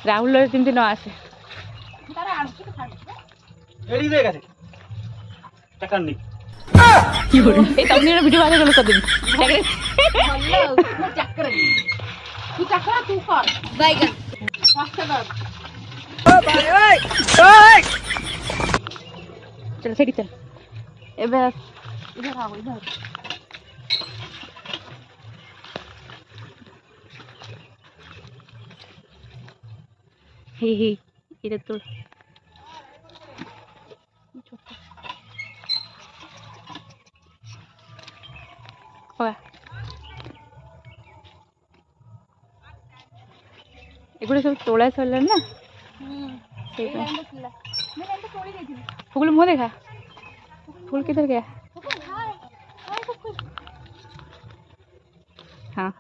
রাহুল যেମିତି ନ ଆସେ। এই তখনই ভিডিও বাজে গেল কদিন চল সেটি চল এবার इधर आओ इधर हे हे इधर तो এগুলো সব তোলা সরলাম না फूल मुँह देखा फूल किधर गया हाँ